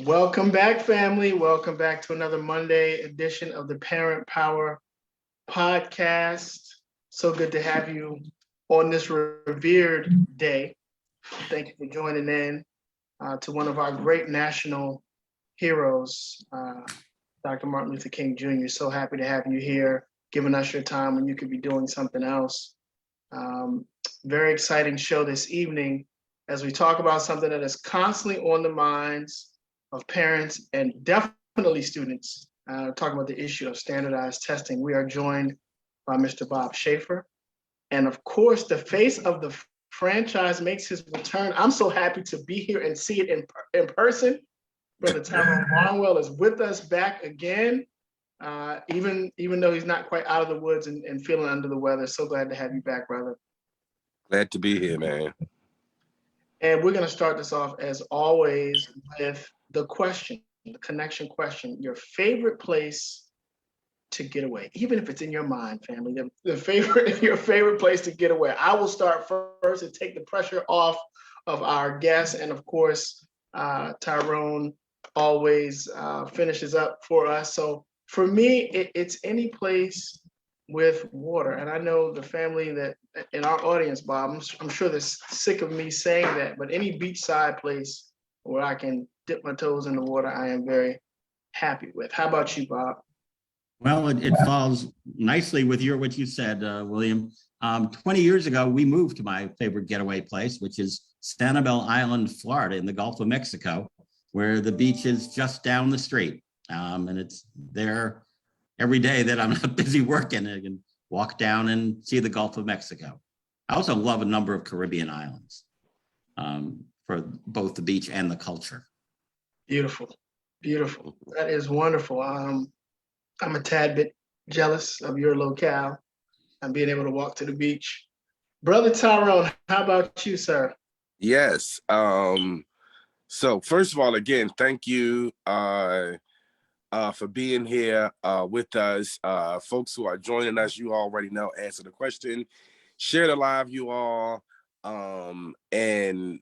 Welcome back, family. Welcome back to another Monday edition of the Parent Power Podcast. So good to have you on this revered day. Thank you for joining in to one of our great national heroes, Dr. Martin Luther King Jr. So happy to have you here, giving us your time when you could be doing something else. Very exciting show this evening as we talk about something that is constantly on the minds of parents and definitely students, talking about the issue of standardized testing. We are joined by Mr. Bob Schaeffer. And of course, the face of the franchise makes his return. I'm so happy to be here and see it in person. Brother Tyrone Barnwell is with us back again, even though he's not quite out of the woods and feeling under the weather. So glad to have you back, brother. Glad to be here, man. And we're going to start this off, as always, with the question, the connection question. Your favorite place to get away, even if it's in your mind, family. Your favorite place to get away. I will start first and take the pressure off of our guests, and of course, Tyrone always finishes up for us. So for me, it's any place with water. And I know the family that in our audience, Bob, I'm sure they're sick of me saying that, but any beachside place where I can dip my toes in the water, I am very happy with. How about you, Bob? Well, it falls nicely with what you said, William. 20 years ago, we moved to my favorite getaway place, which is Sanibel Island, Florida, in the Gulf of Mexico, where the beach is just down the street. And it's there every day that I'm not busy working. I can walk down and see the Gulf of Mexico. I also love a number of Caribbean islands for both the beach and the culture. Beautiful, beautiful. That is wonderful. I'm a tad bit jealous of your locale and being able to walk to the beach. Brother Tyrone, how about you, sir? Yes. So first of all, again, thank you for being here with us. Folks who are joining us, you already know, answer the question, share the live, you all, and,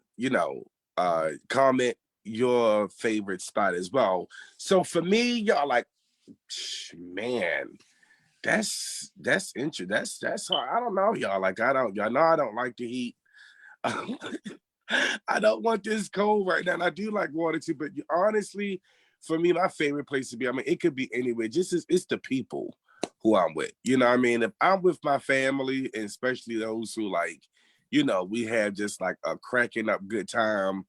comment your favorite spot as well. So for me, y'all, like, man, that's interesting. That's hard. I don't know, y'all. Like, y'all know I don't like the heat. I don't want this cold right now. And I do like water too, but honestly, for me, my favorite place to be, I mean, it could be anywhere. It's the people who I'm with. You know what I mean? If I'm with my family, and especially those who we have just like a cracking up good time,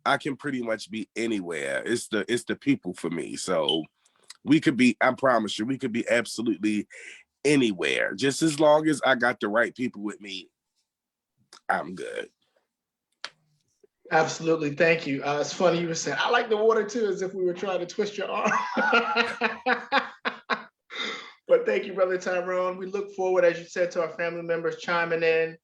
I can pretty much be anywhere. It's the people for me. So I promise you, we could be absolutely anywhere. Just as long as I got the right people with me, I'm good. Absolutely. Thank you. It's funny you were saying, I like the water too, as if we were trying to twist your arm. But thank you, Brother Tyrone. We look forward, as you said, to our family members chiming in,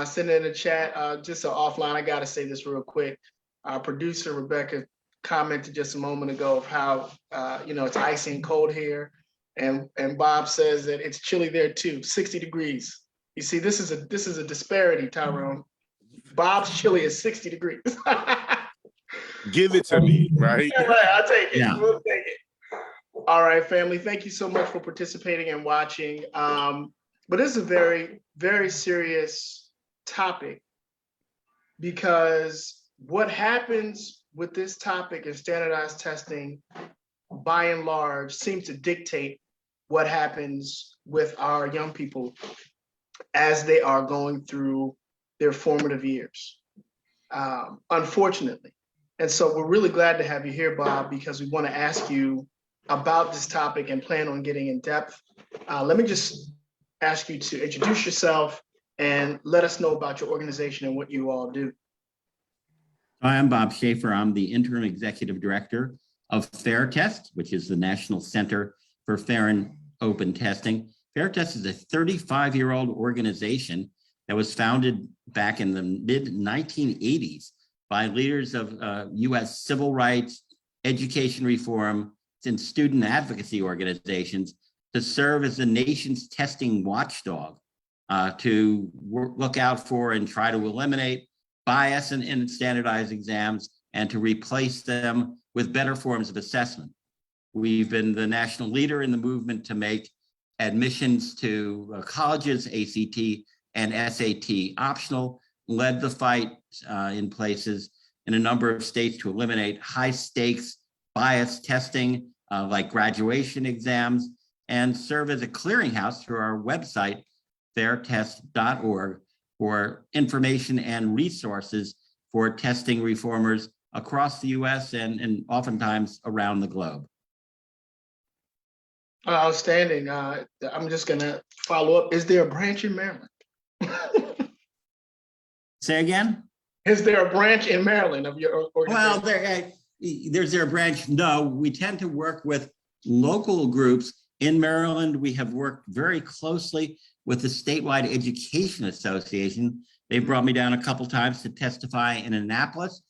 sending in the chat. Just so offline, I got to say this real quick. Our producer, Rebecca, commented just a moment ago of how, it's icy and cold here. And Bob says that it's chilly there too, 60 degrees. You see, this is a disparity, Tyrone. Bob's chili is 60 degrees. Give it to me, right? Yeah, right. I'll take it. Yeah. We'll take it. All right, family. Thank you so much for participating and watching. But this is a very, very serious topic, because what happens with this topic and standardized testing, by and large, seems to dictate what happens with our young people as they are going through their formative years, unfortunately. And so we're really glad to have you here, Bob, because we want to ask you about this topic and plan on getting in depth. Let me just ask you to introduce yourself and let us know about your organization and what you all do. Hi, I'm Bob Schaeffer. I'm the interim executive director of FAIR Test, which is the National Center for Fair and Open Testing. FAIR Test is a 35-year-old organization that was founded back in the mid-1980s by leaders of U.S. civil rights, education reform, and student advocacy organizations to serve as the nation's testing watchdog, to look out for and try to eliminate bias in standardized exams and to replace them with better forms of assessment. We've been the national leader in the movement to make admissions to colleges, ACT and SAT optional, led the fight in places in a number of states to eliminate high stakes bias testing like graduation exams, and serve as a clearinghouse through our website, fairtest.org, for information and resources for testing reformers across the US and oftentimes around the globe. Outstanding. I'm just going to follow up. Is there a branch in Maryland? Say again? Is there a branch in Maryland of your organization? Well, there's a branch. No, we tend to work with local groups. In Maryland, we have worked very closely with the Statewide Education Association. They brought me down a couple times to testify in Annapolis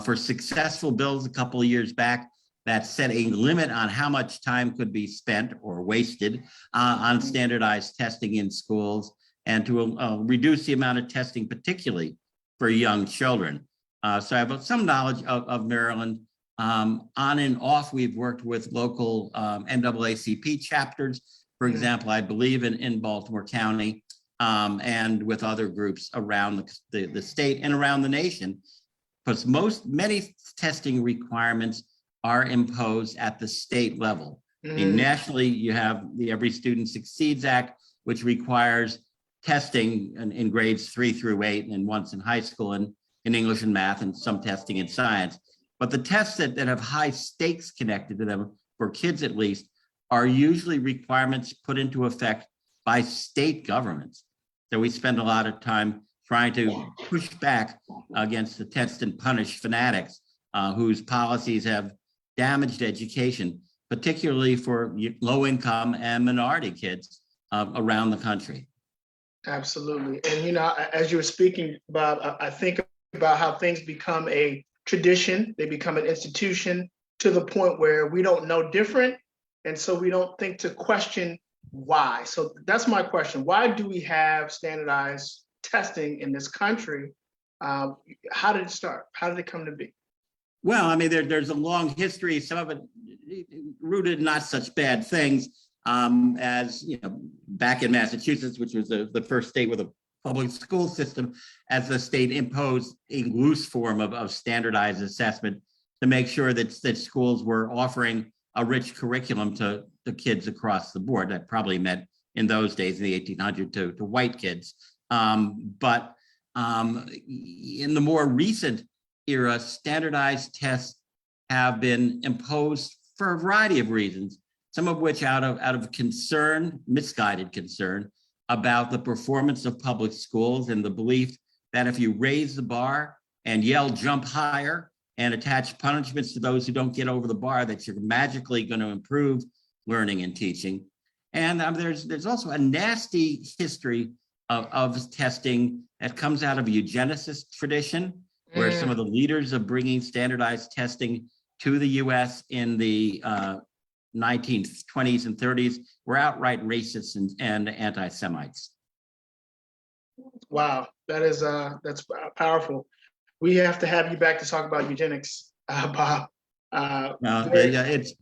for successful bills a couple of years back that set a limit on how much time could be spent or wasted on standardized testing in schools, and to reduce the amount of testing, particularly for young children. So I have some knowledge of Maryland. On and off, we've worked with local NAACP chapters, for example, I believe in Baltimore County, and with other groups around the state and around the nation, because many testing requirements are imposed at the state level. I mean, nationally, you have the Every Student Succeeds Act, which requires testing in grades 3 through 8 and once in high school in English and math, and some testing in science. But the tests that have high stakes connected to them, for kids at least, are usually requirements put into effect by state governments. So we spend a lot of time trying to push back against the test and punish fanatics whose policies have damaged education, particularly for low income and minority kids around the country. Absolutely. And, as you were speaking, Bob, I think about how things become a tradition, they become an institution to the point where we don't know different. And so we don't think to question why. So that's my question. Why do we have standardized testing in this country? How did it start? How did it come to be? Well, I mean, there's a long history, some of it rooted in not such bad things, as back in Massachusetts, which was the first state with a public school system, as the state imposed a loose form of standardized assessment to make sure that schools were offering a rich curriculum to the kids across the board. That probably meant in those days, in the 1800s, to white kids. But in the more recent era, standardized tests have been imposed for a variety of reasons, some of which out of concern, misguided concern, about the performance of public schools and the belief that if you raise the bar and yell jump higher and attach punishments to those who don't get over the bar, that you're magically going to improve learning and teaching. And there's also a nasty history of testing that comes out of a eugenicist tradition, where some of the leaders of bringing standardized testing to the US in the 1920s and 30s were outright racists and anti-Semites. Wow, that's powerful. We have to have you back to talk about eugenics, Bob. It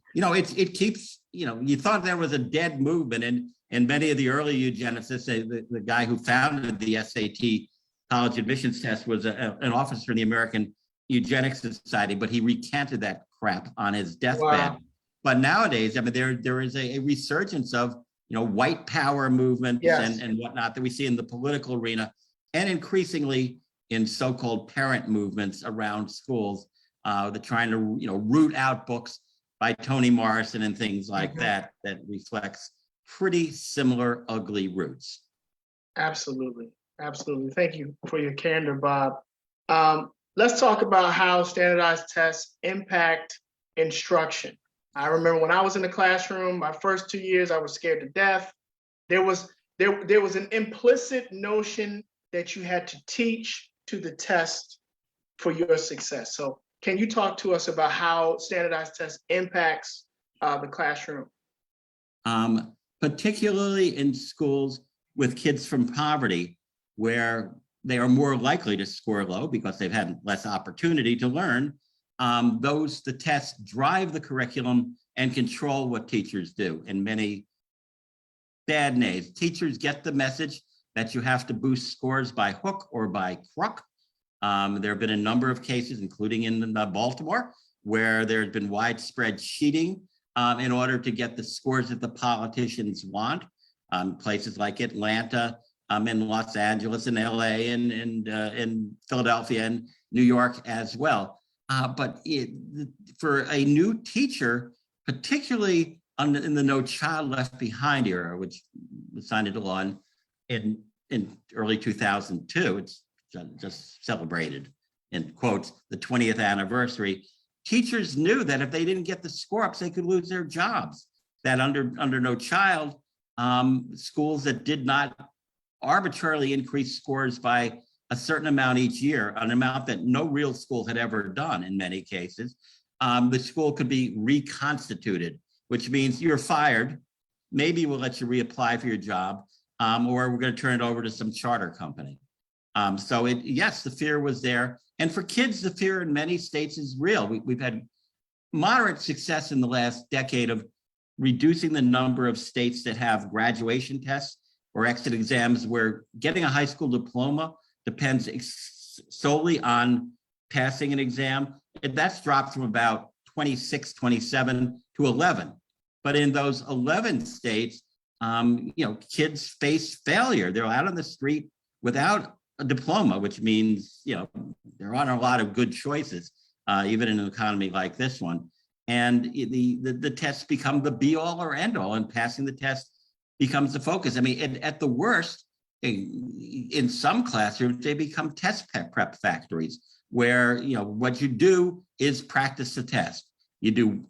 keeps, you thought there was a dead movement, and many of the early eugenicists, the guy who founded the SAT college admissions test was an officer in the American Eugenics Society, but he recanted that crap on his deathbed. Wow. But nowadays, I mean, there is a resurgence of white power movements, yes, and whatnot that we see in the political arena, and increasingly in so-called parent movements around schools. They're trying to root out books by Toni Morrison and things like that reflects pretty similar ugly roots. Absolutely. Thank you for your candor, Bob. Let's talk about how standardized tests impact instruction. I remember when I was in the classroom, my first 2 years, I was scared to death. There was an implicit notion that you had to teach to the test for your success. So can you talk to us about how standardized tests impacts the classroom? Particularly in schools with kids from poverty, where they are more likely to score low because they've had less opportunity to learn. the tests drive the curriculum and control what teachers do in many bad names. Teachers get the message that you have to boost scores by hook or by crook. There have been a number of cases, including in Baltimore, where there has been widespread cheating in order to get the scores that the politicians want. Places like Atlanta, in Los Angeles, and LA, and in Philadelphia, and New York as well. But for a new teacher, particularly in the No Child Left Behind era, which was signed into law in early 2002, it's just celebrated, in quotes, the 20th anniversary. Teachers knew that if they didn't get the score ups, they could lose their jobs. That under No Child, schools that did not arbitrarily increase scores by a certain amount each year, an amount that no real school had ever done in many cases, the school could be reconstituted, which means you're fired. Maybe we'll let you reapply for your job, or we're going to turn it over to some charter company. So yes, the fear was there. And for kids, the fear in many states is real. We've had moderate success in the last decade of reducing the number of states that have graduation tests or exit exams where getting a high school diploma depends solely on passing an exam. That's dropped from about 26, 27 to 11. But in those 11 states, kids face failure. They're out on the street without a diploma, which means, there aren't a lot of good choices, even in an economy like this one. And the tests become the be all or end all, and passing the test becomes the focus. I mean, at the worst, in some classrooms, they become test prep factories where, what you do is practice the test. You do,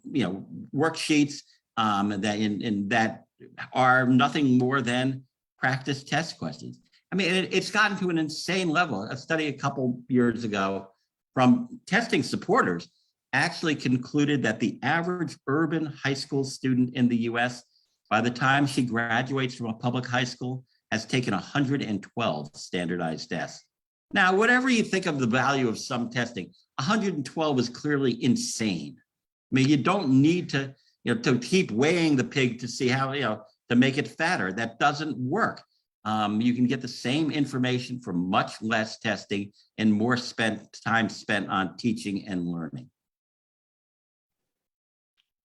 worksheets that are nothing more than practice test questions. I mean, it's gotten to an insane level. A study a couple years ago from testing supporters actually concluded that the average urban high school student in the US, by the time she graduates from a public high school, has taken 112 standardized tests. Now, whatever you think of the value of some testing, 112 is clearly insane. I mean, you don't need to keep weighing the pig to see how, to make it fatter. That doesn't work. You can get the same information from much less testing and more time spent on teaching and learning.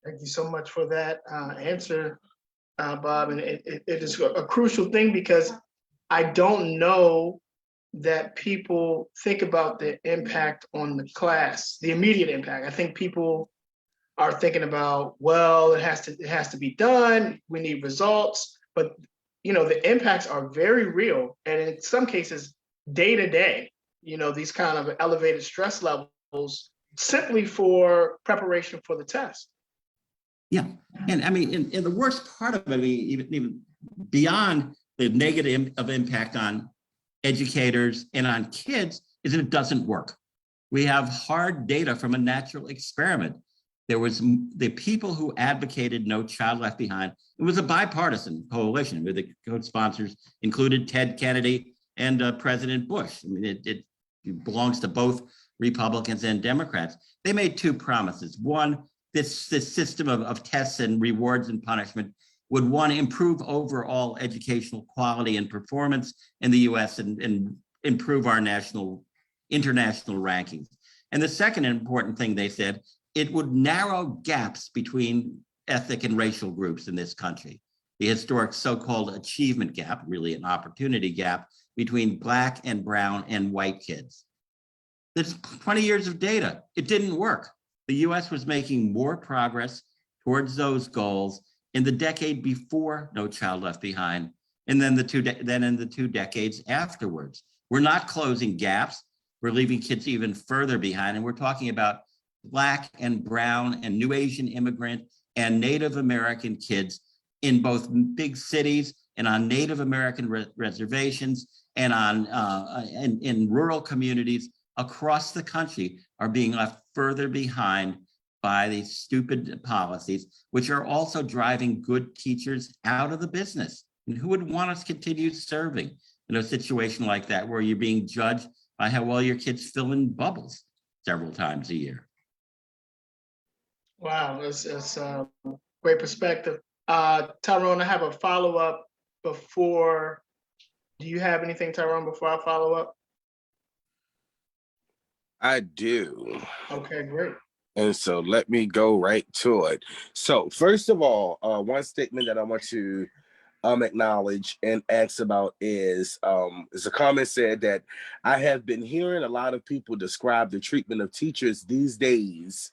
Thank you so much for that answer, Bob. And it is a crucial thing because I don't know that people think about the impact on the class, the immediate impact. I think people are thinking about, well, it has to be done. We need results, but the impacts are very real, and in some cases, day to day. These kind of elevated stress levels simply for preparation for the test. Yeah, and I mean, in the worst part of it, even beyond the negative impact on educators and on kids, is that it doesn't work. We have hard data from a natural experiment. There was the people who advocated No Child Left Behind. It was a bipartisan coalition where the co-sponsors included Ted Kennedy and President Bush. I mean, it belongs to both Republicans and Democrats. They made two promises. One, this system of tests and rewards and punishment would, one, improve overall educational quality and performance in the US and improve our international rankings. And the second important thing they said, it would narrow gaps between ethnic and racial groups in this country. The historic so-called achievement gap, really an opportunity gap between Black and brown and white kids. There's 20 years of data. It didn't work. The US was making more progress towards those goals in the decade before No Child Left Behind, and then in the 2 decades afterwards. We're not closing gaps. We're leaving kids even further behind. And we're talking about Black and brown and new Asian immigrant and Native American kids in both big cities and on Native American reservations and in rural communities across the country are being left further behind by these stupid policies, which are also driving good teachers out of the business. And who would want us to continue serving in a situation like that, where you're being judged by how well your kids fill in bubbles several times a year? Wow, it's great perspective. Tyrone, I have a follow-up before. Do you have anything, Tyrone, before I follow up? I do. Okay, great. And so let me go right to it. So first of all, one statement that I want to acknowledge and ask about is a comment said that I have been hearing a lot of people describe the treatment of teachers these days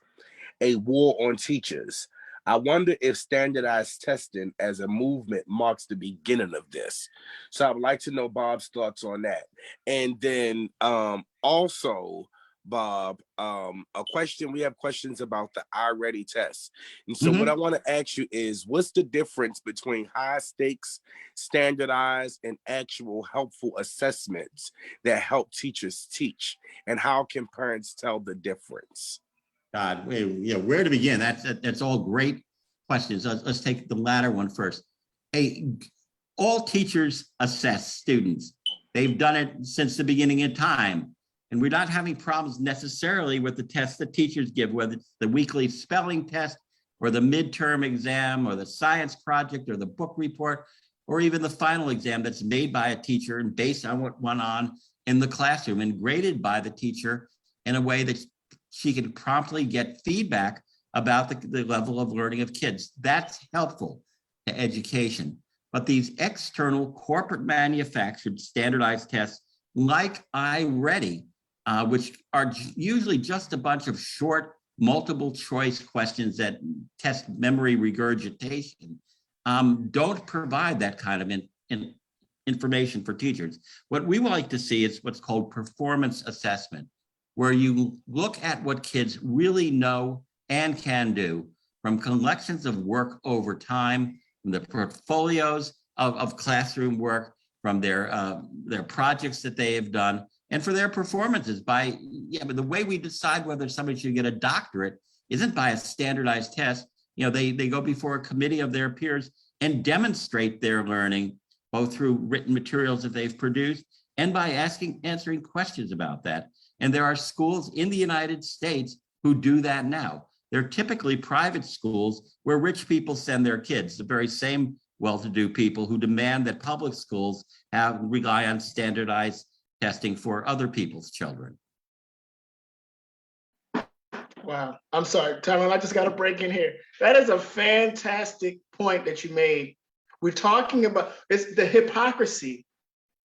a war on teachers. I wonder if standardized testing as a movement marks the beginning of this. So I would like to know Bob's thoughts on that. And then also, Bob, a question, we have questions about the iReady test. And so what I want to ask you is, what's the difference between high stakes, standardized, and actual helpful assessments that help teachers teach? And how can parents tell the difference? God, where to begin? That's all great questions. Let's take the latter one first. Hey, all teachers assess students. They've done it since the beginning of time. And we're not having problems necessarily with the tests that teachers give, whether it's the weekly spelling test or the midterm exam or the science project or the book report, or even the final exam that's made by a teacher and based on what went on in the classroom and graded by the teacher in a way that she can promptly get feedback about the level of learning of kids. That's helpful to education. But these external corporate manufactured standardized tests like iReady, which are usually just a bunch of short multiple choice questions that test memory regurgitation, don't provide that kind of information for teachers. What we like to see is what's called performance assessment, where you look at what kids really know and can do from collections of work over time, from the portfolios of classroom work, from their projects that they have done, and for their performances. But the way we decide whether somebody should get a doctorate isn't by a standardized test. They go before a committee of their peers and demonstrate their learning, both through written materials that they've produced and by answering questions about that. And there are schools in the United States who do that now. They're typically private schools where rich people send their kids, the very same well-to-do people who demand that public schools rely on standardized testing for other people's children. Wow. I'm sorry, Tyrone, I just got to break in here. That is a fantastic point that you made. We're talking about it's the hypocrisy.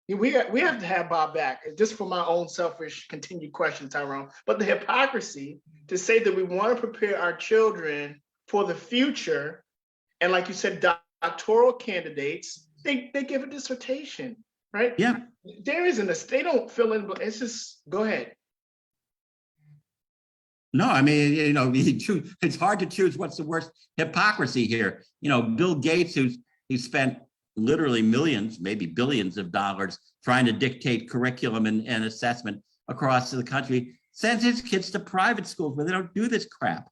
We have to have Bob back, just for my own selfish continued question, Tyrone. But the hypocrisy to say that we want to prepare our children for the future, and like you said, doctoral candidates, they give a dissertation, right? Yeah. There isn't a, they don't fill in, it's just, go ahead. No, I mean, it's hard to choose what's the worst hypocrisy here. Bill Gates, who spent literally millions, maybe billions of dollars trying to dictate curriculum and assessment across the country, sends his kids to private schools where they don't do this crap.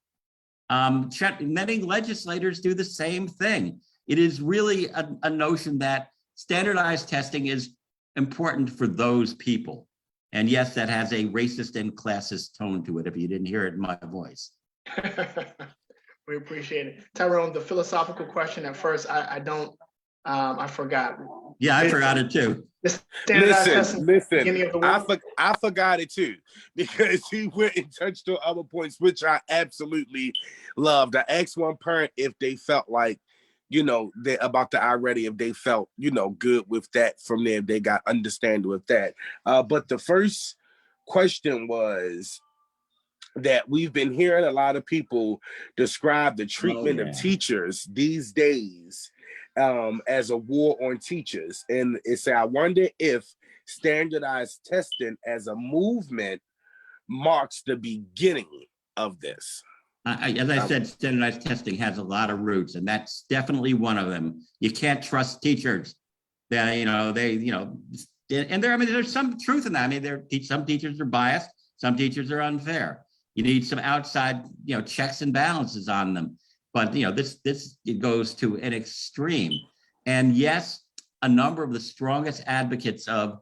Many legislators do the same thing. It is really a notion that standardized testing is important for those people. And yes, that has a racist and classist tone to it, if you didn't hear it in my voice. We appreciate it. Tyrone, the philosophical question at first, I forgot. Yeah, I forgot it too. Listen, I forgot it too, because he went and touched on other points, which I absolutely loved. I asked one parent if they felt like, about the iReady, if they felt, good with that from there, if they got understanding with that. But the first question was that we've been hearing a lot of people describe the treatment of teachers these days as a war on teachers. And it's, I wonder if standardized testing as a movement marks the beginning of this. As I said, standardized testing has a lot of roots, and that's definitely one of them. You can't trust teachers. And there's some truth in that. I mean, some teachers are biased, some teachers are unfair. You need some outside, checks and balances on them. But it goes to an extreme. And yes, a number of the strongest advocates of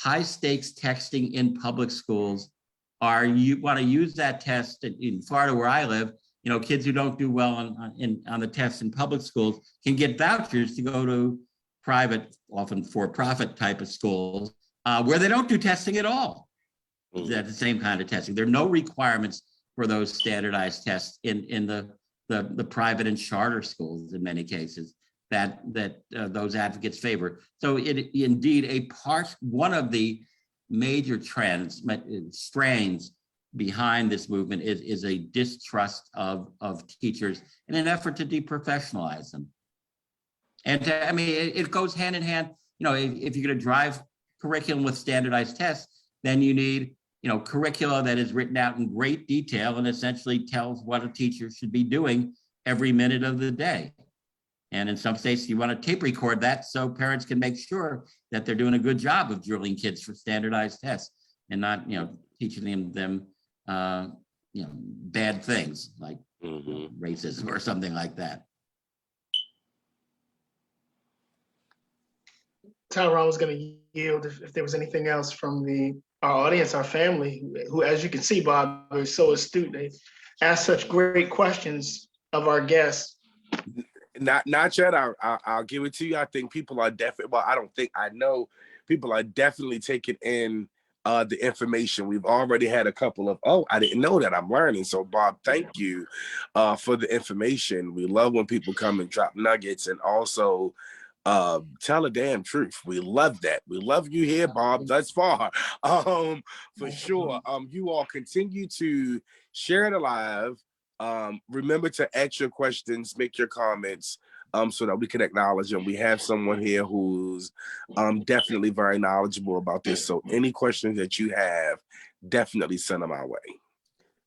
high stakes testing in public schools want to use that test in Florida, where I live, kids who don't do well on the tests in public schools can get vouchers to go to private, often for-profit type of schools where they don't do testing at all. That's the same kind of testing. There are no requirements for those standardized tests in the private and charter schools in many cases that those advocates favor. So it indeed one of the major strains behind this movement is a distrust of teachers in an effort to deprofessionalize them. And it goes hand in hand. If you're going to drive curriculum with standardized tests, then you need curricula that is written out in great detail and essentially tells what a teacher should be doing every minute of the day. And in some states, you want to tape record that so parents can make sure that they're doing a good job of drilling kids for standardized tests and not, teaching them bad things like racism or something like that. Tyrone was going to yield if there was anything else from our audience, our family, who, as you can see, Bob, is so astute. They ask such great questions of our guests. Not yet. I'll give it to you. I think people are definitely. Well, I know people are definitely taking in the information. We've already had a couple of, I didn't know that. I'm learning. So, Bob, thank you for the information. We love when people come and drop nuggets and also tell the damn truth. We love that. We love you here, Bob, thus far. For sure. You all continue to share the live. Remember to ask your questions, make your comments, so that we can acknowledge them. We have someone here who's definitely very knowledgeable about this. So any questions that you have, definitely send them our way.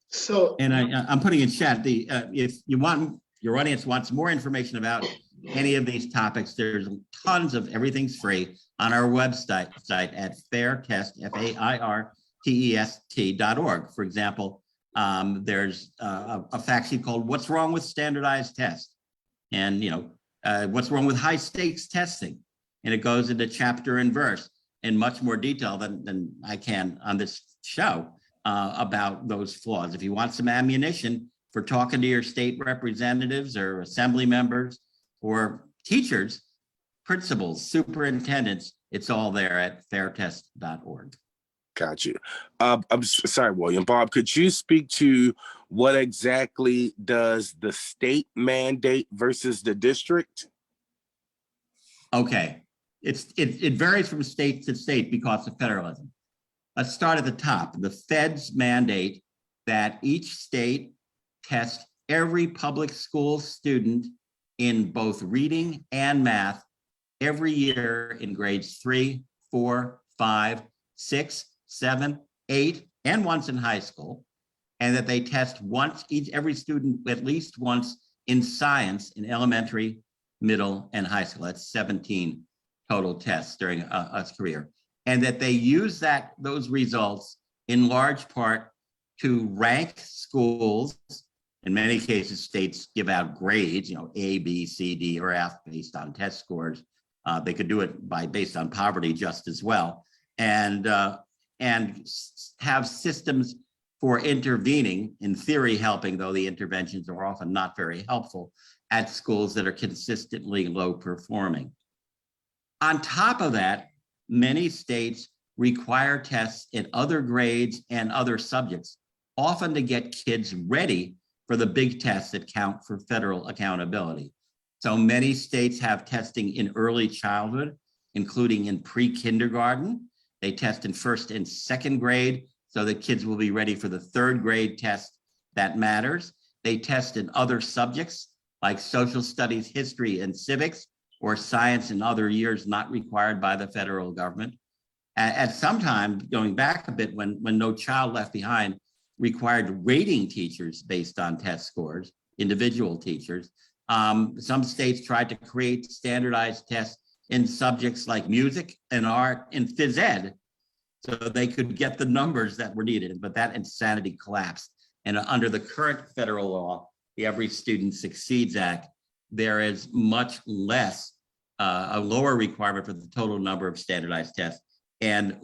So, and I'm putting in chat if your audience wants more information about any of these topics, there's tons of everything's free on our website at fairtest, FAIRTEST.org. For example, there's a fact sheet called "What's Wrong with Standardized Tests," and what's wrong with high stakes testing, and it goes into chapter and verse in much more detail than I can on this show about those flaws. If you want some ammunition for talking to your state representatives or assembly members or teachers, principals, superintendents, it's all there at fairtest.org. Got you. I'm sorry, William. Bob, could you speak to what exactly does the state mandate versus the district? Okay, it varies from state to state because of federalism. Let's start at the top. The feds mandate that each state test every public school student in both reading and math every year in grades 3, 4, 5, 6, 7, 8, and once in high school, and that they test every student at least once in science in elementary, middle, and high school. That's 17 total tests during a career. And that they use those results in large part to rank schools. In many cases, states give out grades, A, B, C, D, or F based on test scores. They could do it based on poverty just as well. And have systems for intervening, in theory helping, though the interventions are often not very helpful, at schools that are consistently low performing. On top of that, many states require tests in other grades and other subjects, often to get kids ready for the big tests that count for federal accountability. So many states have testing in early childhood, including in pre-kindergarten. They test in first and second grade so that kids will be ready for the third grade test that matters. They test in other subjects like social studies, history, and civics, or science in other years not required by the federal government. At some time, going back a bit, when No Child Left Behind required rating teachers based on test scores, individual teachers, some states tried to create standardized tests in subjects like music and art and phys ed, so they could get the numbers that were needed. But that insanity collapsed. And under the current federal law, the Every Student Succeeds Act, there is much less, a lower requirement for the total number of standardized tests, and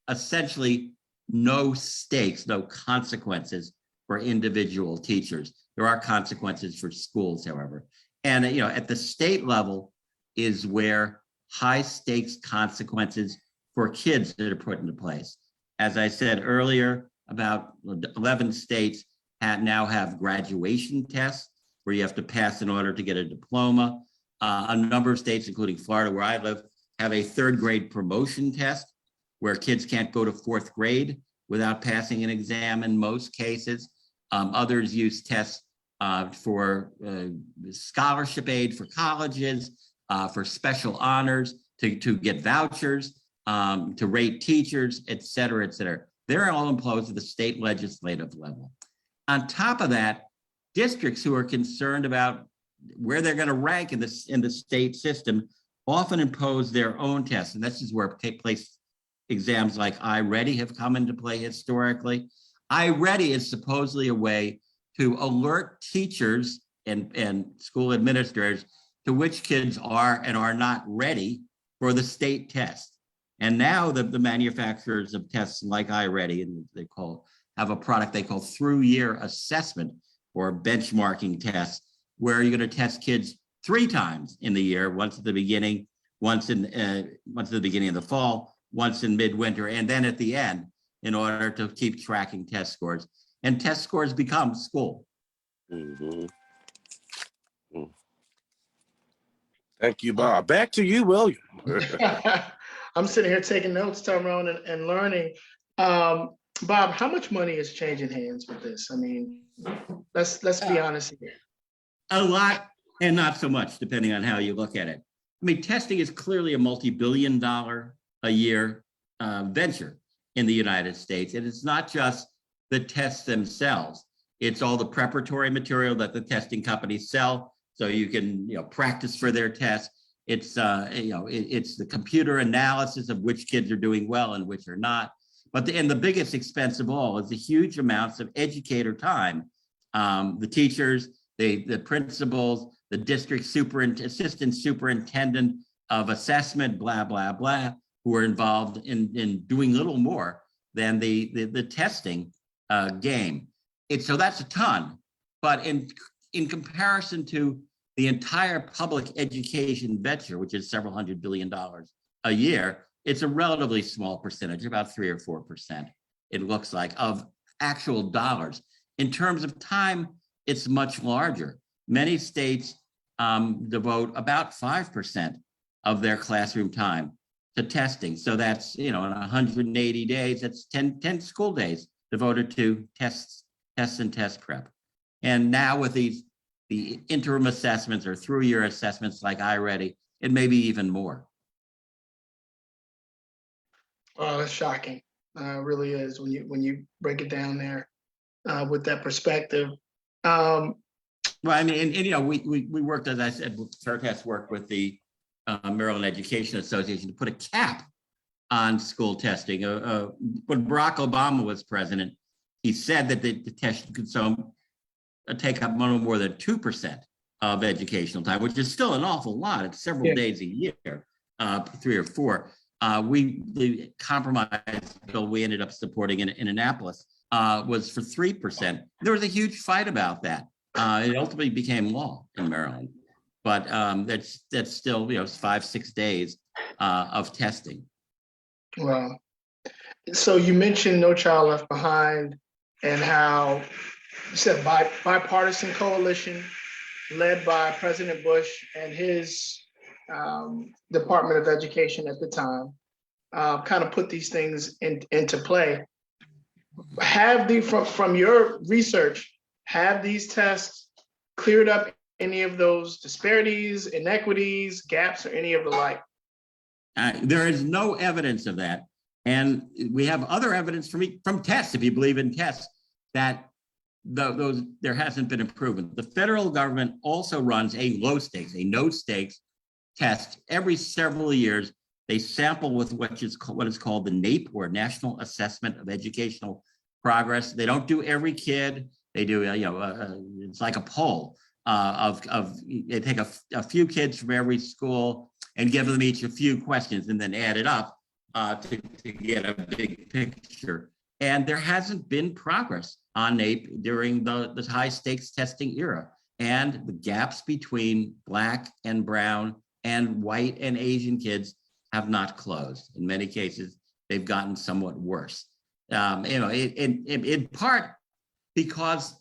essentially no stakes, no consequences for individual teachers. There are consequences for schools, however. And at the state level is where high stakes consequences for kids that are put into place. As I said earlier, about 11 states now have graduation tests where you have to pass in order to get a diploma. A number of states, including Florida, where I live, have a third grade promotion test where kids can't go to fourth grade without passing an exam in most cases. Others use tests for scholarship aid for colleges, for special honors, to get vouchers, to rate teachers, et cetera, et cetera. They're all imposed at the state legislative level. On top of that, districts who are concerned about where they're going to rank in the state system often impose their own tests. And this is where take place exams like iReady have come into play historically. iReady is supposedly a way to alert teachers and school administrators to which kids are and are not ready for the state test. And now the manufacturers of tests like iReady, and have a product they call through-year assessment or benchmarking tests, where you're going to test kids 3 times in the year, once at the beginning, once at the beginning of the fall, once in midwinter, and then at the end, in order to keep tracking test scores. And test scores become school. Mm-hmm. Mm. Thank you, Bob. Back to you, William. I'm sitting here taking notes, Tyrone, and learning. Bob, how much money is changing hands with this? I mean, let's be honest here. A lot and not so much, depending on how you look at it. I mean, testing is clearly a multi-billion-dollar a year venture in the United States. And it's not just the tests themselves. It's all the preparatory material that the testing companies sell, so you can practice for their tests. It's it's the computer analysis of which kids are doing well and which are not. But the biggest expense of all is the huge amounts of educator time. The teachers, the principals, the district assistant superintendent of assessment, blah, blah, blah, who are involved in doing little more than the testing game. So that's a ton. But in comparison to the entire public education venture, which is several $100 billion a year, it's a relatively small percentage, about 3 or 4%, it looks like, of actual dollars. In terms of time, it's much larger. Many states devote about 5% of their classroom time to testing. So that's, in 180 days, that's 10 school days devoted to tests and test prep. And now with the interim assessments or through-year assessments like iReady, it may be even more. Oh, that's shocking. It really is when you break it down there with that perspective. Well, I mean, we worked, as I said, Fairtest worked with the Maryland Education Association to put a cap on school testing. When Barack Obama was president, he said that the test could take up no more than 2% of educational time, which is still an awful lot. It's several days a year, 3 or 4. The compromise bill we ended up supporting in Annapolis was for 3%. There was a huge fight about that. It ultimately became law in Maryland, but that's still 5-6 days of testing. Wow. So you mentioned No Child Left Behind and how you said bipartisan coalition led by President Bush and his Department of Education at the time kind of put these things into play. From your research, have these tests cleared up any of those disparities, inequities, gaps, or any of the like? There is no evidence of that. And we have other evidence from tests, if you believe in tests, that there hasn't been improvement. The federal government also runs a no stakes test every several years. They sample with what is called the NAEP, or National Assessment of Educational Progress. They don't do every kid. They do, it's like a poll they take a few kids from every school and give them each a few questions and then add it up to get a big picture. And there hasn't been progress on NAEP during the high stakes testing era. And the gaps between Black and brown and white and Asian kids have not closed. In many cases, they've gotten somewhat worse. In part because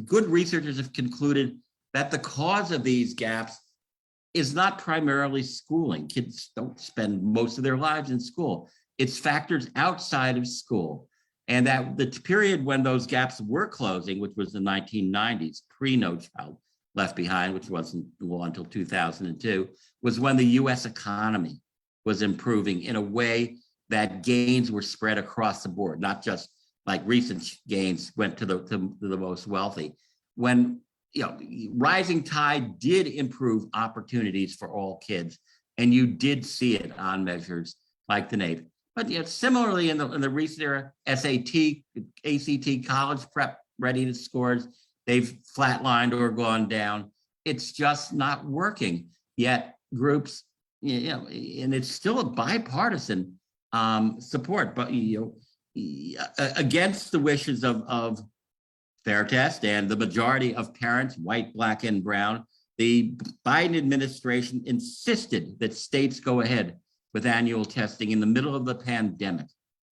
good researchers have concluded that the cause of these gaps is not primarily schooling. Kids don't spend most of their lives in school. It's factors outside of school. And that the period when those gaps were closing, which was the 1990s, pre-No Child Left Behind, which wasn't until 2002, was when the US economy was improving in a way that gains were spread across the board, not just like recent gains went to the most wealthy. When rising tide did improve opportunities for all kids, and you did see it on measures like the NAEP. But similarly in the recent era, SAT, ACT, college prep readiness scores, they've flatlined or gone down. It's just not working. Yet groups, and it's still a bipartisan support, but against the wishes of Fair Test and the majority of parents, white, Black, and brown, the Biden administration insisted that states go ahead with annual testing in the middle of the pandemic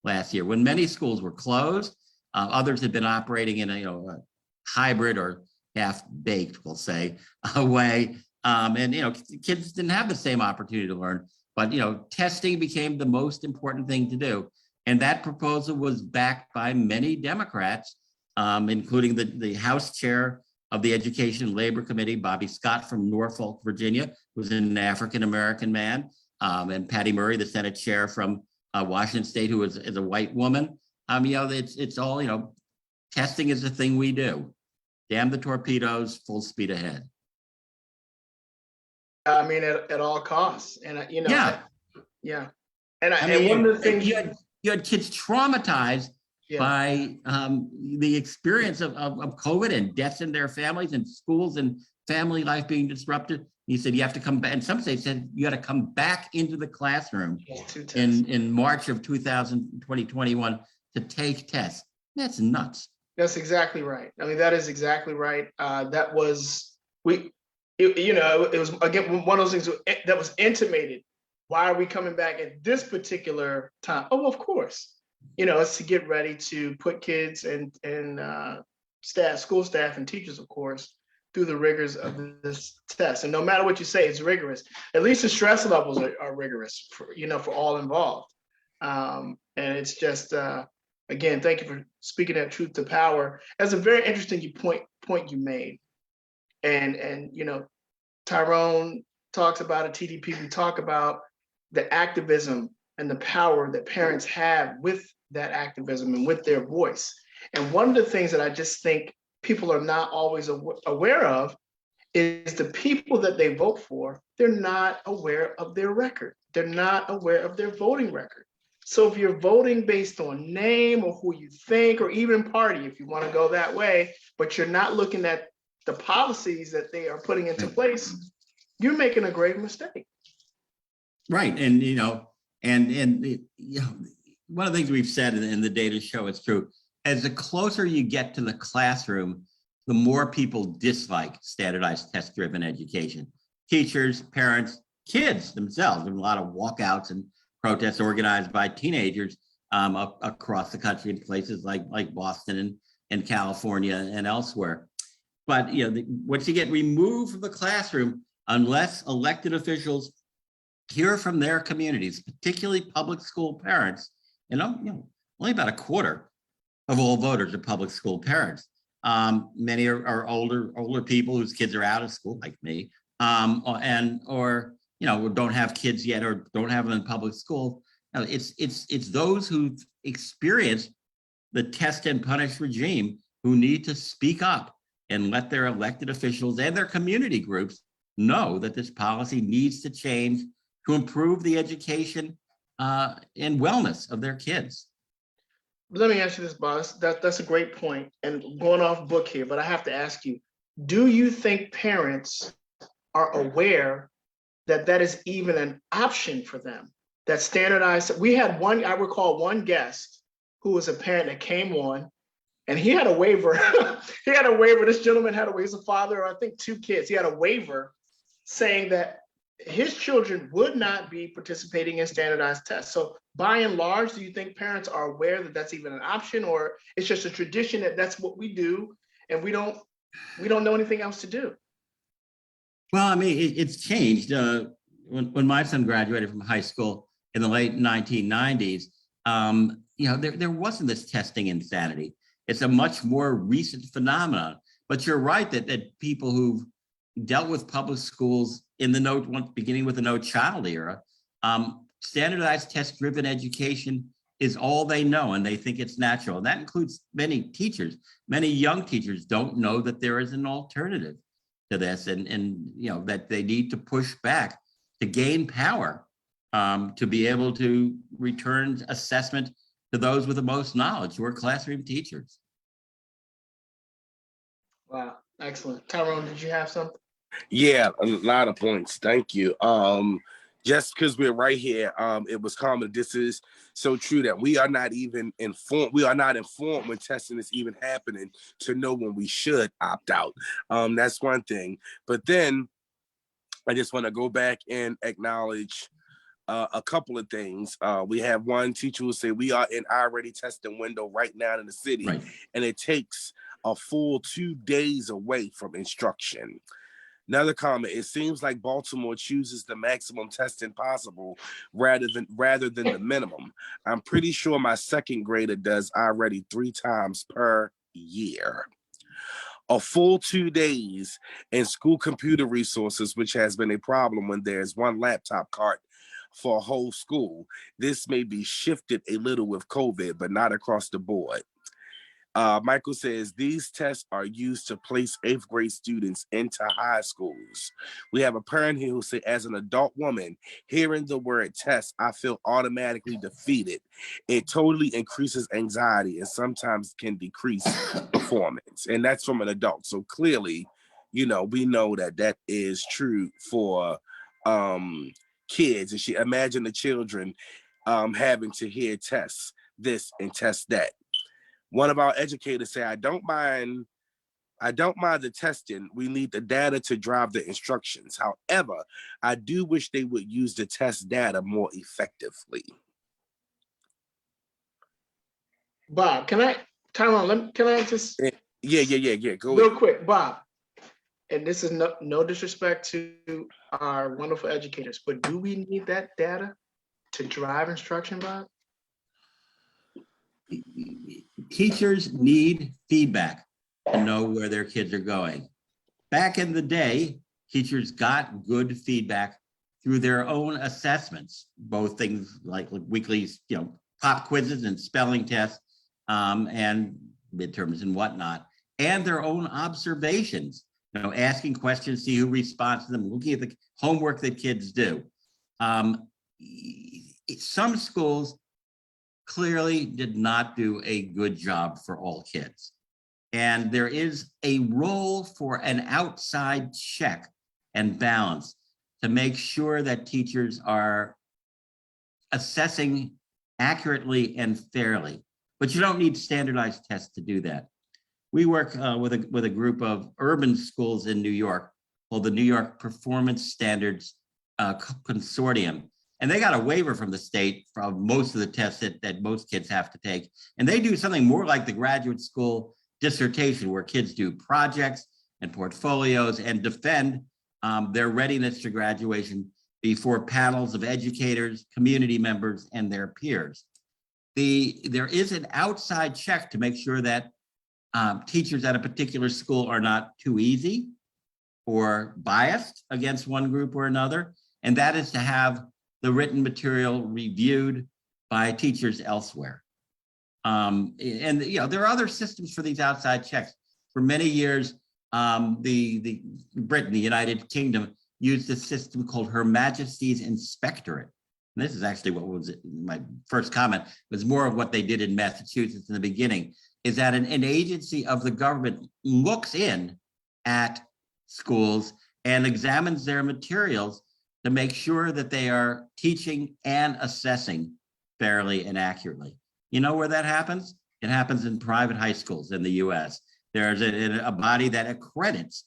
last year, when many schools were closed. Others had been operating in a hybrid or half-baked, we'll say, way. And kids didn't have the same opportunity to learn, but testing became the most important thing to do. And that proposal was backed by many Democrats, including the House chair of the Education and Labor Committee, Bobby Scott from Norfolk, Virginia, who's an African-American man, and Patty Murray, the Senate chair from Washington State, who is a white woman. It's all, testing is the thing we do. Damn the torpedoes, full speed ahead. I mean, at all costs. And, yeah. And one of the things you had kids traumatized by the experience of COVID and deaths in their families and schools and family life being disrupted. He said you have to come back, and some states said you got to come back into the classroom in March of 2021 to take tests. That's nuts. That's exactly right. I mean, that is exactly right. That was it was again one of those things that was intimated. Why are we coming back at this particular time? Oh, of course. It's to get ready to put kids and staff, school staff and teachers, of course, through the rigors of this test. And no matter what you say, it's rigorous. At least the stress levels are rigorous for all involved. And it's just, again, thank you for speaking that truth to power. That's a very interesting point you made. And Tyrone talks about it, TDP, we talk about the activism and the power that parents have with that activism and with their voice. And one of the things that I just think people are not always aware of is the people that they vote for, they're not aware of their record. They're not aware of their voting record. So if you're voting based on name or who you think, or even party, if you want to go that way, but you're not looking at the policies that they are putting into place, you're making a grave mistake. Right. And, one of the things we've said and the data show it's true, as the closer you get to the classroom, the more people dislike standardized test-driven education. Teachers, parents, kids themselves. There are a lot of walkouts and protests organized by teenagers across the country in places like Boston and California and elsewhere. But once you get removed from the classroom, unless elected officials hear from their communities, particularly public school parents, only about a quarter of all voters are public school parents. Many are older people whose kids are out of school, like me, or don't have kids yet or don't have them in public school. It's those who've experienced the test and punish regime who need to speak up and let their elected officials and their community groups know that this policy needs to change to improve the education and wellness of their kids. Let me ask you this, boss. That's a great point, and going off book here, but I have to ask you, do you think parents are aware that that is even an option for them? That standardized, I recall one guest who was a parent that came on and he had a waiver. He had a waiver. This gentleman had a waiver. He's a father of, I think, 2 kids. He had a waiver saying that his children would not be participating in standardized tests. So by and large, do you think parents are aware that that's even an option, or it's just a tradition that that's what we do and we don't know anything else to do? Well, I mean, it's changed. When my son graduated from high school in the late 1990s, there wasn't this testing insanity. It's a much more recent phenomenon. But you're right that people who've dealt with public schools in the beginning with the no child era, standardized test-driven education is all they know, and they think it's natural. And that includes many teachers. Many young teachers don't know that there is an alternative to this, and that they need to push back to gain power, to be able to return assessment to those with the most knowledge, who are classroom teachers. Wow, excellent. Tyrone, did you have something? Yeah, a lot of points. Thank you. Just because we're right here, it was common. This is so true that we are not even informed. We are not informed when testing is even happening to know when we should opt out. That's one thing. But then I just want to go back and acknowledge a couple of things. We have one teacher who say we are in already testing window right now in the city, Right. and it takes a full 2 days away from instruction. Another comment, it seems like Baltimore chooses the maximum testing possible rather than the minimum. I'm pretty sure my second grader does already 3 times per year. A full 2 days in school computer resources, which has been a problem when there's one laptop cart for a whole school. This may be shifted a little with COVID, but not across the board. Michael says these tests are used to place 8th grade students into high schools. We have a parent here who said, as an adult woman, hearing the word test, I feel automatically defeated. It totally increases anxiety and sometimes can decrease performance. And that's from an adult. So clearly, we know that is true for kids. And imagine the children having to hear test this and test that. One of our educators said, I don't mind the testing. We need the data to drive the instructions. However, I do wish they would use the test data more effectively. Bob, can I just Yeah. Go real ahead. quick, Bob? And this is no disrespect to our wonderful educators, but do we need that data to drive instruction, Bob? Teachers need feedback to know where their kids are going. Back in the day, teachers got good feedback through their own assessments, both things like weekly, pop quizzes and spelling tests, and midterms and whatnot, and their own observations, asking questions, see who responds to them, looking at the homework that kids do. Some schools clearly did not do a good job for all kids. And there is a role for an outside check and balance to make sure that teachers are assessing accurately and fairly. But you don't need standardized tests to do that. We work with a group of urban schools in New York called the New York Performance Standards Consortium. And they got a waiver from the state from most of the tests that most kids have to take. And they do something more like the graduate school dissertation, where kids do projects and portfolios and defend their readiness to graduation before panels of educators, community members, and their peers. There is an outside check to make sure that teachers at a particular school are not too easy or biased against one group or another. And that is to have the written material reviewed by teachers elsewhere. And there are other systems for these outside checks. For many years, the United Kingdom, used a system called Her Majesty's Inspectorate. And this is actually what was my first comment, was more of what they did in Massachusetts in the beginning, is that an agency of the government looks in at schools and examines their materials to make sure that they are teaching and assessing fairly and accurately. You know where that happens? It happens in private high schools in the US. There's a body that accredits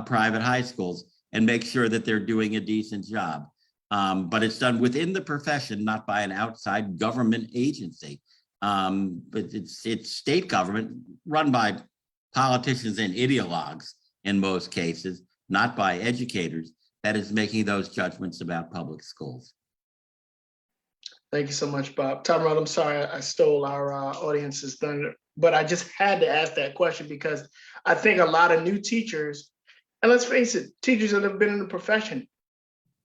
private high schools and makes sure that they're doing a decent job. But it's done within the profession, not by an outside government agency. But it's state government run by politicians and ideologues in most cases, not by educators, that is making those judgments about public schools. Thank you so much, Bob. Tyrone, I'm sorry I stole our audience's thunder, but I just had to ask that question because I think a lot of new teachers, and let's face it, teachers that have been in the profession,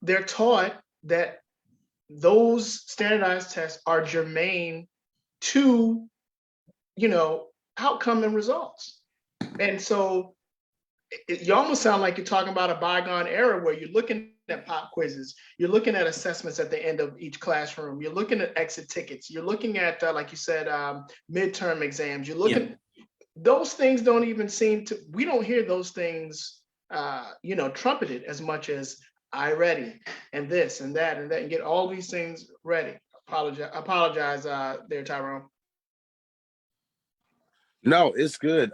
they're taught that those standardized tests are germane to, outcome and results. And so you almost sound like you're talking about a bygone era where you're looking at pop quizzes, you're looking at assessments at the end of each classroom, you're looking at exit tickets, you're looking at, like you said, midterm exams, you're looking, those things don't even seem to, we don't hear those things, trumpeted as much as iReady and this and that and get all these things ready. Apologize there, Tyrone. No, it's good.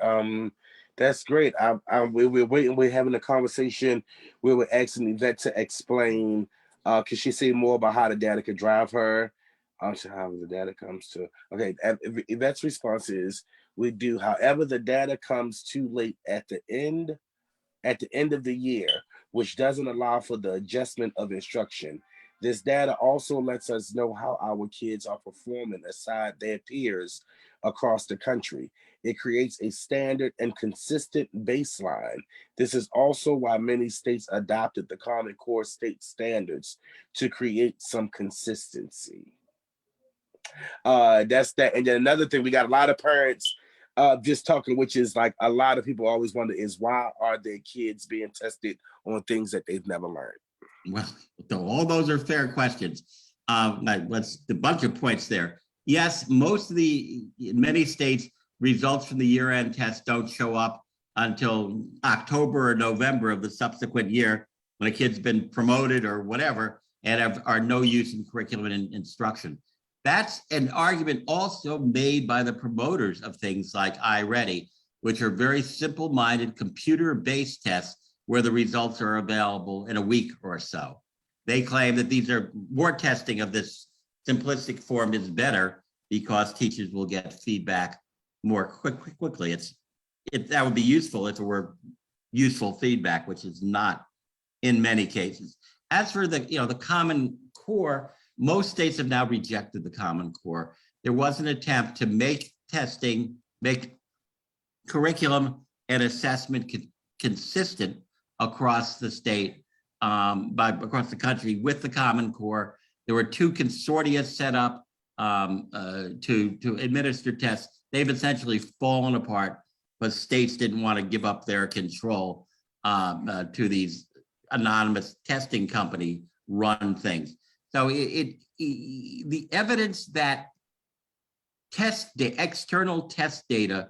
That's great. We're waiting. We're having a conversation where we're asking Yvette to explain. Can she say more about how the data could drive her? So how the data comes to. Okay, Yvette's response is we do. However, the data comes too late at the end of the year, which doesn't allow for the adjustment of instruction. This data also lets us know how our kids are performing aside their peers across the country. It creates a standard and consistent baseline. This is also why many states adopted the Common Core state standards to create some consistency. That's that. And then another thing, we got a lot of parents just talking, which is like a lot of people always wonder is why are their kids being tested on things that they've never learned? Well, all those are fair questions. Let's a bunch of points there. Yes, in many states, results from the year-end test don't show up until October or November of the subsequent year when a kid's been promoted or whatever and are no use in curriculum and instruction. That's an argument also made by the promoters of things like iReady, which are very simple-minded computer-based tests where the results are available in a week or so. They claim that these are more testing of this simplistic form is better because teachers will get feedback more quickly. That would be useful if it were useful feedback, which is not in many cases. As for the Common Core, most states have now rejected the Common Core. There was an attempt to make curriculum and assessment consistent across the state, across the country with the Common Core. There were two consortia set up to administer tests. They've essentially fallen apart, but states didn't want to give up their control to these anonymous testing company run things. So the evidence that the external test data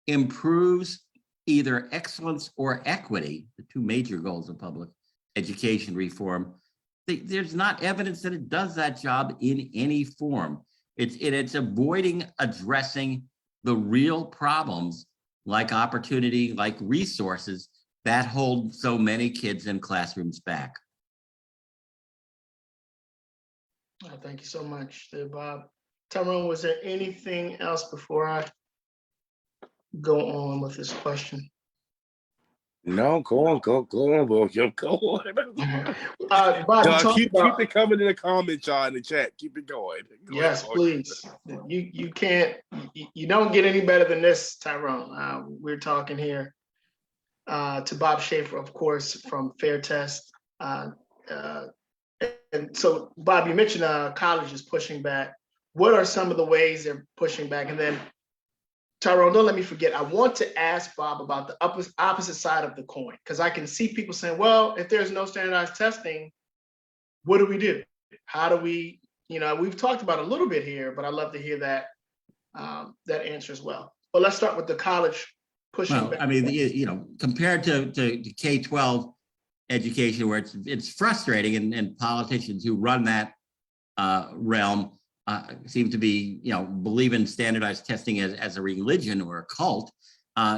improves either excellence or equity, the two major goals of public education reform, there's not evidence that it does that job in any form. It's avoiding addressing the real problems like opportunity, like resources that hold so many kids in classrooms back. Thank you so much, Bob. Tyrone, was there anything else before I go on with this question? No, go on, William. Go on. Bob, keep it coming in the comments, y'all, in the chat. Keep it going. Yes, please. You can't. You don't get any better than this, Tyrone. We're talking here to Bob Schaeffer, of course, from Fair Test. And so, Bob, you mentioned colleges pushing back. What are some of the ways they're pushing back? And then, Tyrone, don't let me forget, I want to ask Bob about the opposite side of the coin, because I can see people saying, well, if there's no standardized testing, what do we do? How do we, we've talked about a little bit here, but I'd love to hear that answer as well. But let's start with the college pushing back. I mean, compared to K-12 education, where it's frustrating, and politicians who run that realm seem to be, believe in standardized testing as a religion or a cult.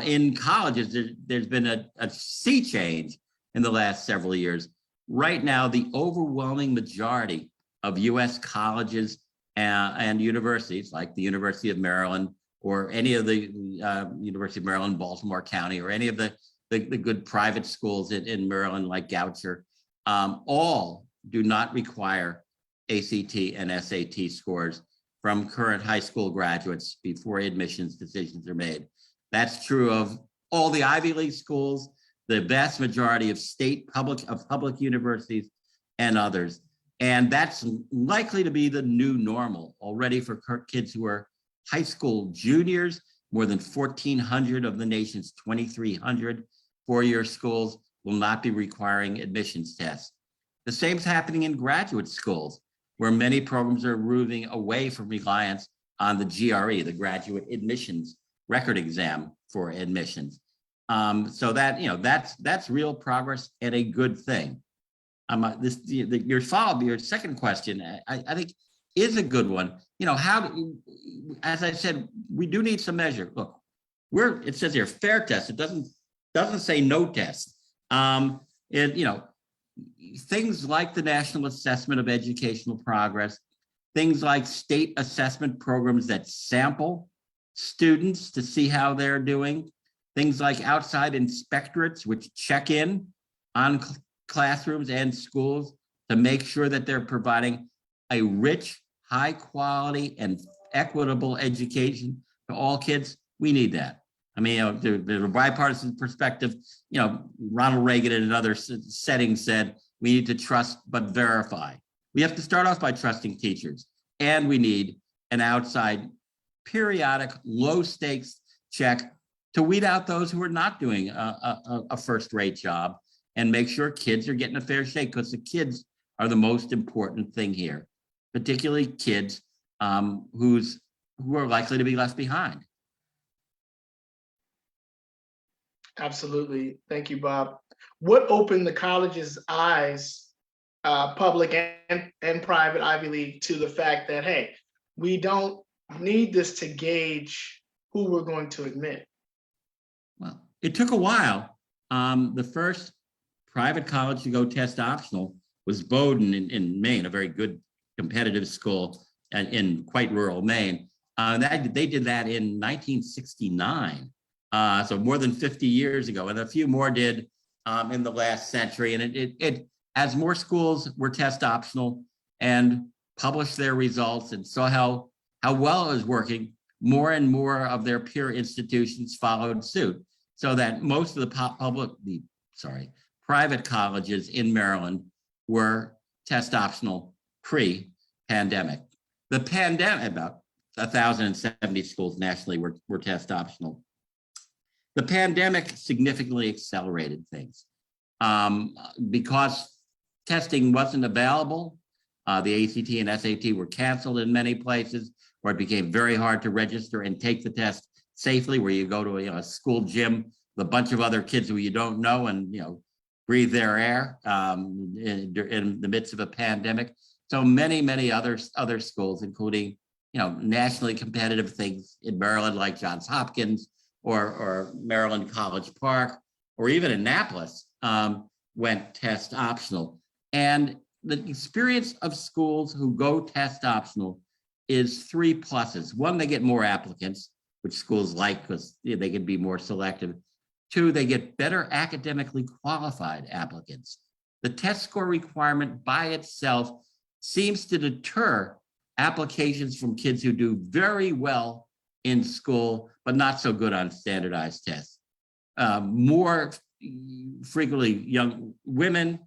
In colleges, there's been a sea change in the last several years. Right now, the overwhelming majority of U.S. colleges and universities, like the University of Maryland or any of the University of Maryland, Baltimore County, or any of the good private schools in Maryland, like Goucher, all do not require ACT and SAT scores from current high school graduates before admissions decisions are made. That's true of all the Ivy League schools, the vast majority of state public universities, and others. And that's likely to be the new normal already for kids who are high school juniors. More than 1,400 of the nation's 2,300 four-year schools will not be requiring admissions tests. The same is happening in graduate schools, where many programs are moving away from reliance on the GRE, the Graduate Admissions Record Exam for admissions. So that's real progress and a good thing. Your second question, I think, is a good one. As I said, we do need some measure. Look, it says here fair test. It doesn't say no test. Things like the National Assessment of Educational Progress, things like state assessment programs that sample students to see how they're doing, things like outside inspectorates, which check in on classrooms and schools to make sure that they're providing a rich, high quality, and equitable education to all kids. We need that. I mean, there's a bipartisan perspective. Ronald Reagan in another setting said, we need to trust but verify. We have to start off by trusting teachers, and we need an outside periodic low stakes check to weed out those who are not doing a first-rate job and make sure kids are getting a fair shake, because the kids are the most important thing here, particularly kids who are likely to be left behind. Absolutely. Thank you, Bob. What opened the college's eyes, public and private Ivy League, to the fact that, hey, we don't need this to gauge who we're going to admit? Well, it took a while. The first private college to go test optional was Bowdoin in Maine, a very good competitive school in quite rural Maine. They did that in 1969. So more than 50 years ago, and a few more did in the last century. And it as more schools were test optional and published their results and saw how well it was working, more and more of their peer institutions followed suit, so that most of the private colleges in Maryland were test optional pre-pandemic. The pandemic, about 1,070 schools nationally were test optional. The pandemic significantly accelerated things because testing wasn't available. The ACT and SAT were canceled in many places, or it became very hard to register and take the test safely, where you go to a school gym with a bunch of other kids who you don't know and breathe their air in the midst of a pandemic. So many other schools, including nationally competitive things in Maryland, like Johns Hopkins, or Maryland College Park, or even Annapolis, went test optional. And the experience of schools who go test optional is three pluses. One, they get more applicants, which schools like because they can be more selective. Two, they get better academically qualified applicants. The test score requirement by itself seems to deter applications from kids who do very well in school, but not so good on standardized tests. More frequently young women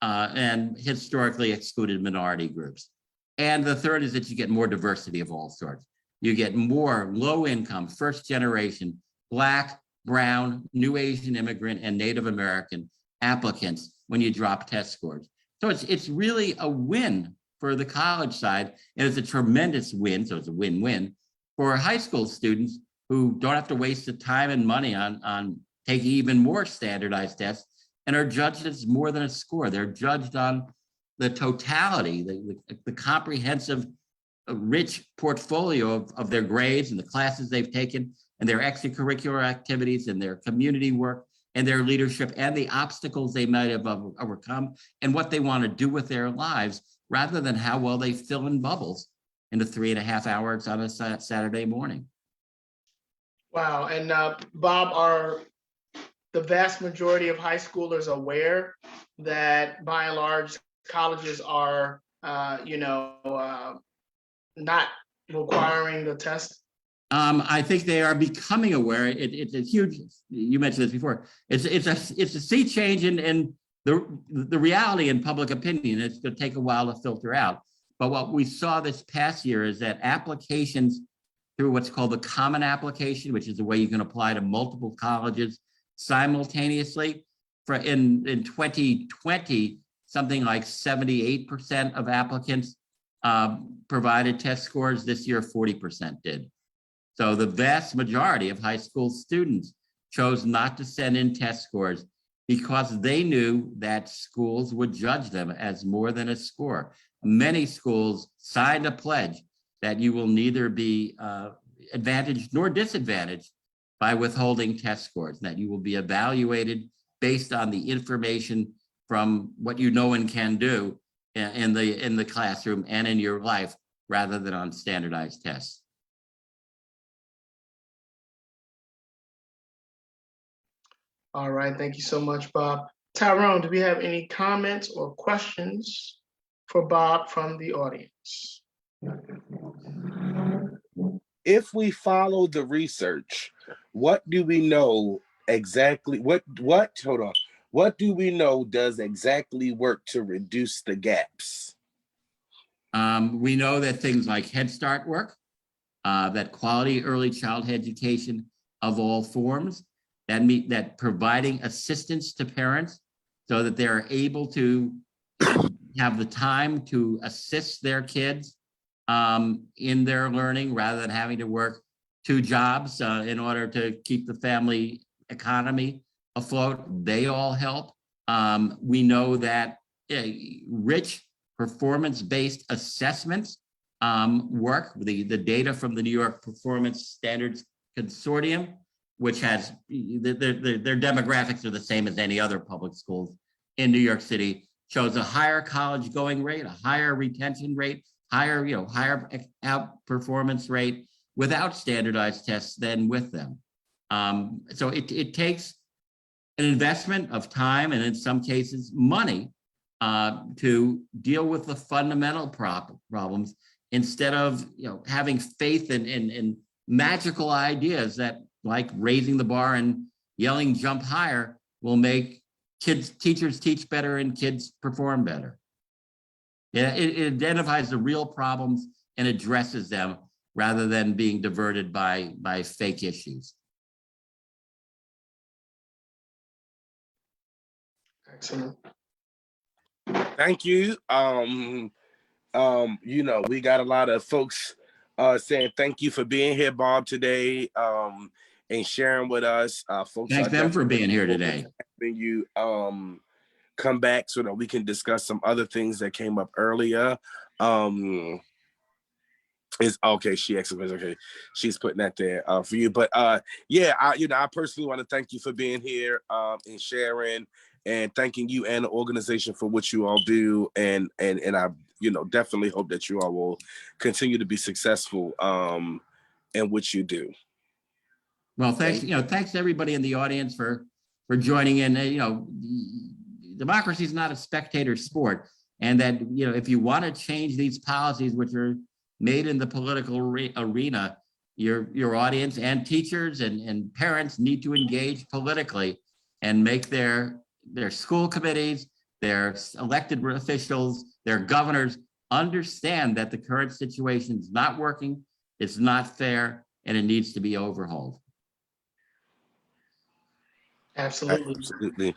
and historically excluded minority groups. And the third is that you get more diversity of all sorts. You get more low income, first generation, Black, Brown, New Asian immigrant, and Native American applicants when you drop test scores. So it's really a win for the college side, and it's a tremendous win, so it's a win-win for high school students who don't have to waste the time and money on taking even more standardized tests and are judged as more than a score. They're judged on the totality, the comprehensive a rich portfolio of their grades and the classes they've taken and their extracurricular activities and their community work and their leadership and the obstacles they might have overcome and what they want to do with their lives, rather than how well they fill in bubbles into 3.5 hours on a Saturday morning. Wow. And Bob, are the vast majority of high schoolers aware that by and large colleges are, not requiring the test? I think they are becoming aware. It's a huge. You mentioned this before. It's a sea change in the reality in public opinion. It's going to take a while to filter out. But what we saw this past year is that applications through what's called the common application, which is the way you can apply to multiple colleges simultaneously. In 2020, something like 78% of applicants provided test scores. This year, 40% did. So the vast majority of high school students chose not to send in test scores because they knew that schools would judge them as more than a score. Many schools signed a pledge that you will neither be advantaged nor disadvantaged by withholding test scores, that you will be evaluated based on the information from what you know and can do in the classroom and in your life, rather than on standardized tests. All right, thank you so much, Bob. Tyrone, do we have any comments or questions for Bob from the audience? If we follow the research, what do we know exactly? What do we know does exactly work to reduce the gaps? We know that things like Head Start work, that quality early childhood education of all forms, that providing assistance to parents so that they're able to have the time to assist their kids in their learning, rather than having to work 2 jobs in order to keep the family economy afloat. They all help. We know that rich performance-based assessments work. The data from the New York Performance Standards Consortium, which has their demographics are the same as any other public schools in New York City, shows a higher college going rate, a higher retention rate, higher outperformance rate without standardized tests than with them. So it takes an investment of time and in some cases money to deal with the fundamental problems, instead of having faith in magical ideas that, like raising the bar and yelling jump higher, will make teachers teach better and kids perform better. It identifies the real problems and addresses them, rather than being diverted by fake issues. Excellent. Thank you. We got a lot of folks saying thank you for being here, Bob, today, and sharing with us. Folks, thank them for being here today. Having you come back so that we can discuss some other things that came up earlier. Is okay. Okay, she's putting that there for you. But I personally want to thank you for being here and sharing, and thanking you and the organization for what you all do, and I definitely hope that you all will continue to be successful in what you do. Well, thanks. Thanks to everybody in the audience for joining in. Democracy is not a spectator sport, and that if you want to change these policies, which are made in the political arena, your audience and teachers and parents need to engage politically and make their school committees, their elected officials, their governors understand that the current situation is not working, it's not fair, and it needs to be overhauled. Absolutely.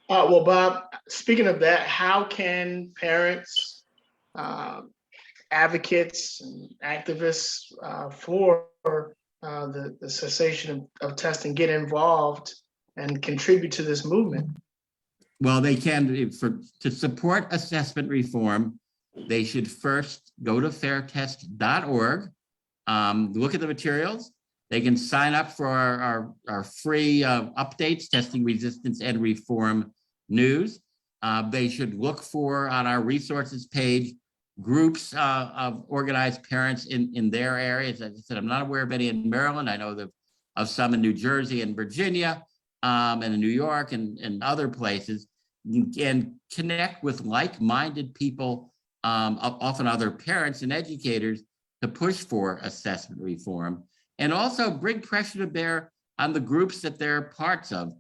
Well, Bob, speaking of that, how can parents, advocates, and activists for the cessation of testing get involved and contribute to this movement? Well, they can, to support assessment reform, they should first go to fairtest.org, look at the materials. They can sign up for our free updates, testing resistance and reform news. They should look for, on our resources page, groups of organized parents in their areas. As I said, I'm not aware of any in Maryland. I know of some in New Jersey and Virginia, and in New York and other places. And connect with like-minded people, often other parents and educators, to push for assessment reform, and also bring pressure to bear on the groups that they're parts of,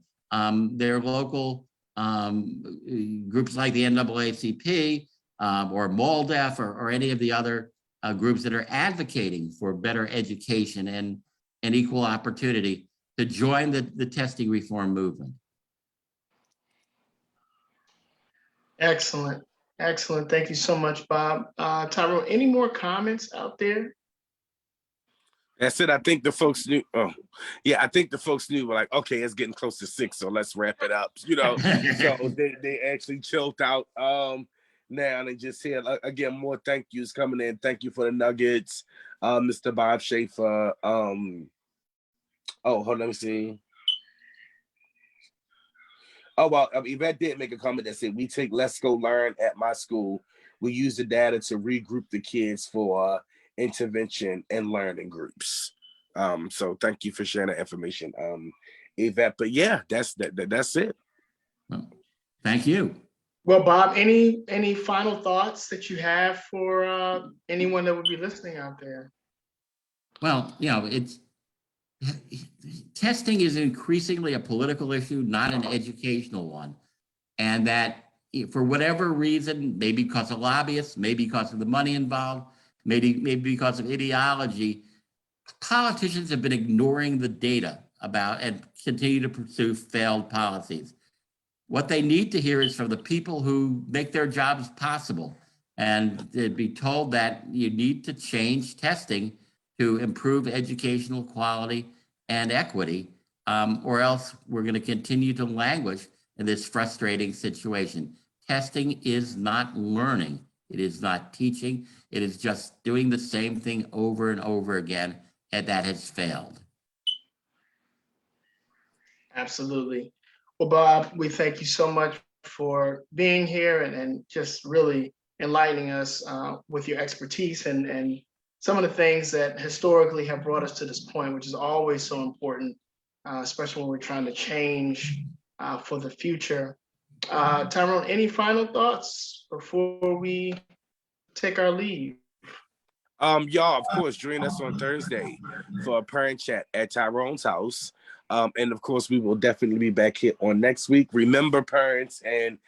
their local groups like the NAACP or MALDEF or any of the other groups that are advocating for better education and equal opportunity, to join the testing reform movement. Excellent. Excellent. Thank you so much, Bob. Tyrone, any more comments out there? That's it. I think the folks knew. Oh, yeah, I think the folks knew. Were like, okay, it's getting close to 6, so let's wrap it up. You know, so they actually chilled out. Now and just here again, more thank yous coming in. Thank you for the nuggets, Mr. Bob Schaeffer. Oh, hold on, let me see. Oh, well, Yvette did make a comment that said, we take Let's Go Learn at my school. We use the data to regroup the kids for intervention and learning groups. So thank you for sharing that information, Yvette. But yeah, that's it. Well, thank you. Well, Bob, any final thoughts that you have for anyone that would be listening out there? Well, testing is increasingly a political issue, not an educational one. And that for whatever reason, maybe because of lobbyists, maybe because of the money involved, maybe because of ideology, politicians have been ignoring the data about and continue to pursue failed policies. What they need to hear is from the people who make their jobs possible. And they'd be told that you need to change testing to improve educational quality and equity, or else we're going to continue to languish in this frustrating situation. Testing is not learning. It is not teaching. It is just doing the same thing over and over again, and that has failed. Absolutely. Well, Bob, we thank you so much for being here and just really enlightening us with your expertise and some of the things that historically have brought us to this point, which is always so important, especially when we're trying to change for the future. Tyrone, any final thoughts before we take our leave? Y'all, of course, join us on Thursday for a parent chat at Tyrone's house. And of course, we will definitely be back here on next week. Remember, parents and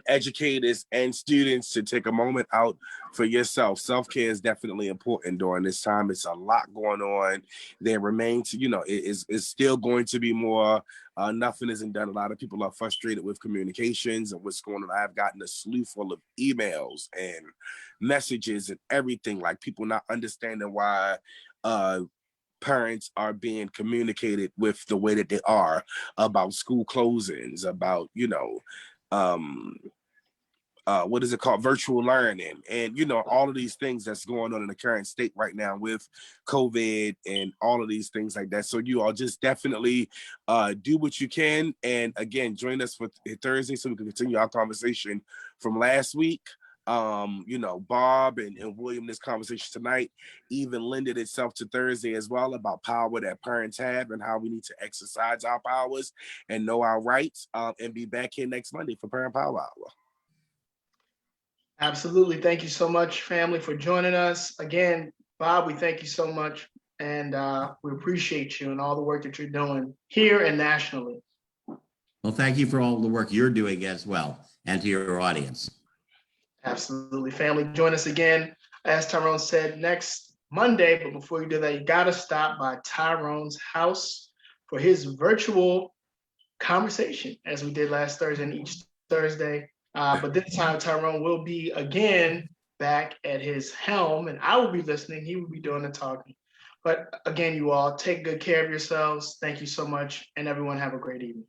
educators and students, to take a moment out for yourself. Self-care is definitely important during this time. It's a lot going on. There remains, it's still going to be more. Nothing isn't done. A lot of people are frustrated with communications and what's going on. I've gotten a slew full of emails and messages and everything, like people not understanding why parents are being communicated with the way that they are about school closings, about what is it called, virtual learning, and all of these things that's going on in the current state right now with COVID and all of these things like that. So you all just definitely do what you can, and again, join us for Thursday so we can continue our conversation from last week. Bob and William, this conversation tonight even lended itself to Thursday as well, about power that parents have and how we need to exercise our powers and know our rights, and be back here next Monday for Parent Power Hour. Absolutely. Thank you so much, family, for joining us. Again, Bob, we thank you so much, and we appreciate you and all the work that you're doing here and nationally. Well, thank you for all the work you're doing as well, and to your audience. Absolutely. Family, join us again, as Tyrone said, next Monday. But before you do that, you got to stop by Tyrone's house for his virtual conversation, as we did last Thursday and each Thursday. But this time, Tyrone will be again back at his helm, and I will be listening. He will be doing the talking. But again, you all take good care of yourselves. Thank you so much, and everyone have a great evening.